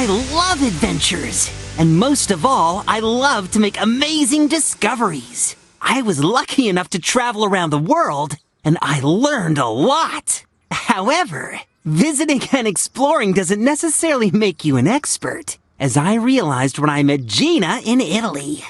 I love adventures. And most of all, I love to make amazing discoveries. I was lucky enough to travel around the world, and I learned a lot. However, visiting and exploring doesn't necessarily make you an expert, as I realized when I met Gina in Italy.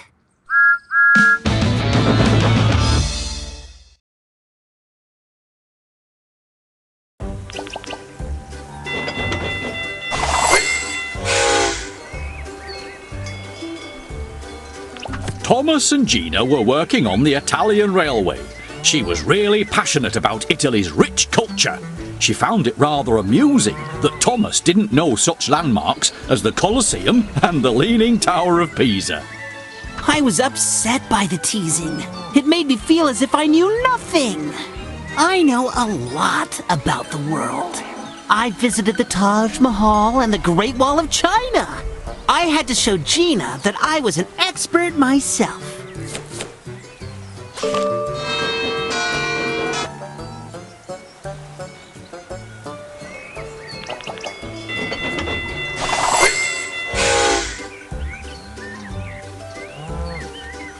Thomas and Gina were working on the Italian railway. She was really passionate about Italy's rich culture. She found it rather amusing that Thomas didn't know such landmarks as the Colosseum and the Leaning Tower of Pisa. I was upset by the teasing. It made me feel as if I knew nothing. I know a lot about the world. I visited the Taj Mahal and the Great Wall of China. I had to show Gina that I was an expert myself.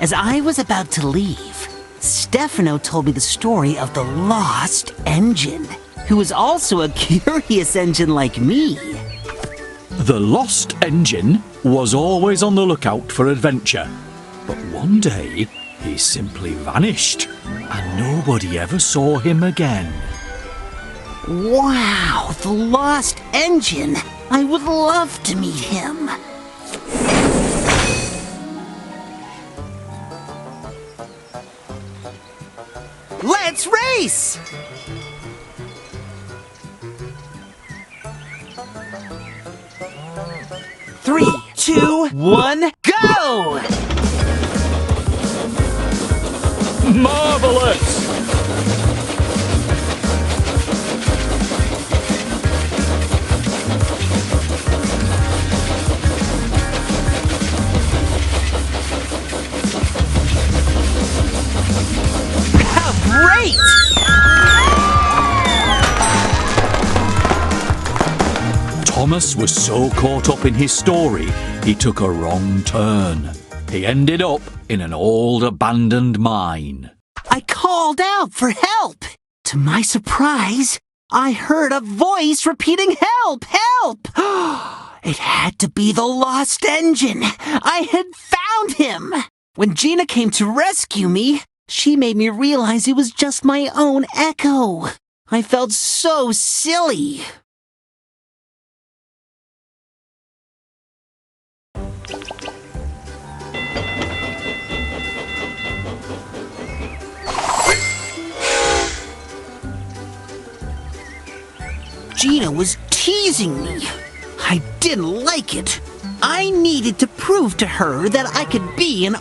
As I was about to leave, Stefano told me the story of the lost engine, who was also a curious engine like me. The lost engine was always on the lookout for adventure, but one day he simply vanished and nobody ever saw him again. Wow, the lost engine! I would love to meet him. Let's race! Three, two, one, go! Marvelous! Great! Thomas was so caught up in his story, he took a wrong turn. He ended up in an old abandoned mine. I called out for help. To my surprise, I heard a voice repeating, "Help! Help!" It had to be the lost engine. I had found him. When Gina came to rescue me, she made me realize it was just my own echo. I felt so silly. Gina was teasing me. I didn't like it. I needed to prove to her that I could be an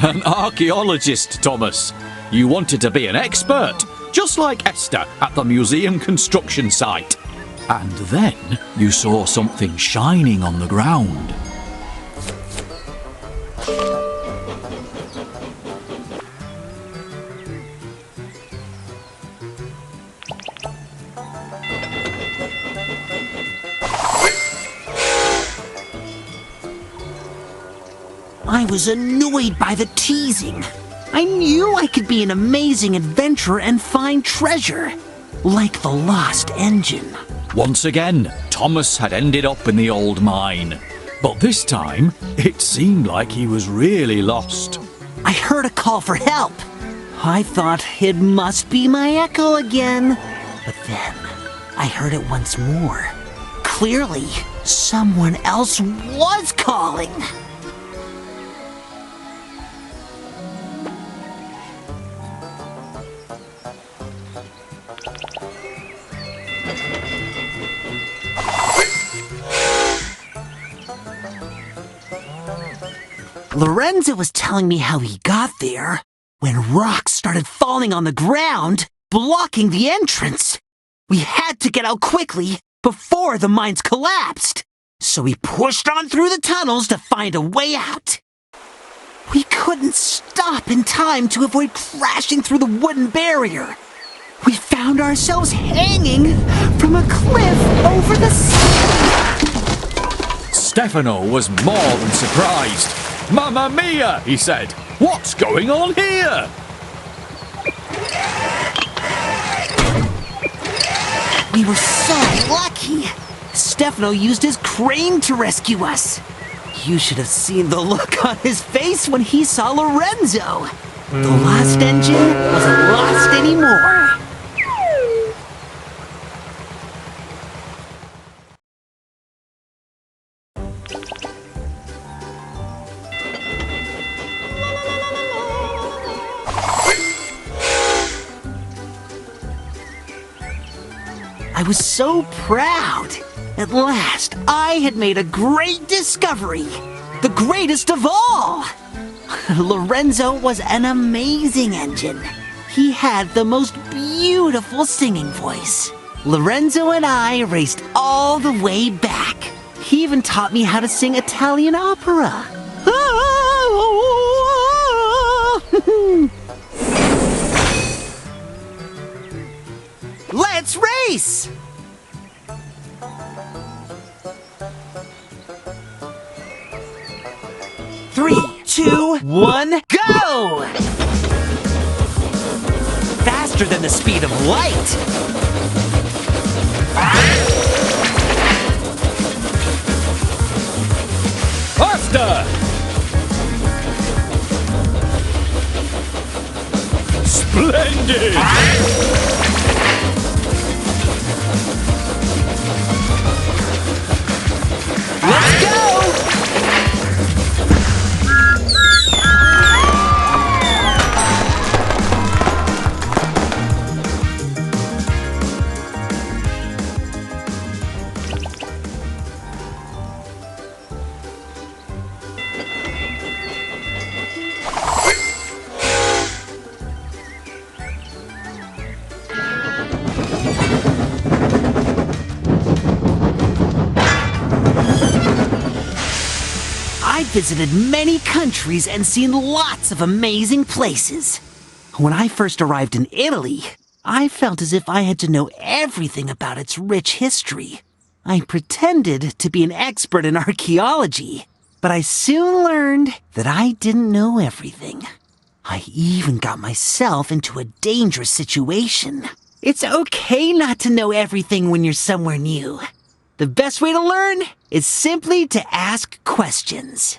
An archaeologist, Thomas. You wanted to be an expert, just like Esther at the museum construction site. And then you saw something shining on the ground. I was annoyed by the teasing. I knew I could be an amazing adventurer and find treasure, like the lost engine. Once again, Thomas had ended up in the old mine. But this time, it seemed like he was really lost. I heard a call for help. I thought it must be my echo again. But then, I heard it once more. Clearly, someone else was calling. Lorenzo was telling me how he got there when rocks started falling on the ground, blocking the entrance. We had to get out quickly before the mines collapsed, so we pushed on through the tunnels to find a way out. We couldn't stop in time to avoid crashing through the wooden barrier. We found ourselves hanging from a cliff over the sea. Stefano was more than surprised. Mamma mia, he said. What's going on here? We were so lucky. Stefano used his crane to rescue us. You should have seen the look on his face when he saw Lorenzo. The lost engine wasn't lost anymore. I was so proud. At last, I had made a great discovery. The greatest of all. Lorenzo was an amazing engine. He had the most beautiful singing voice. Lorenzo and I raced all the way back. He even taught me how to sing Italian opera. Let's race! 3, 2, 1, go! Faster than the speed of light! Faster! Splendid! Let's go! I've visited many countries and seen lots of amazing places. When I first arrived in Italy, I felt as if I had to know everything about its rich history. I pretended to be an expert in archaeology, but I soon learned that I didn't know everything. I even got myself into a dangerous situation. It's okay not to know everything when you're somewhere new. The best way to learn is simply to ask questions.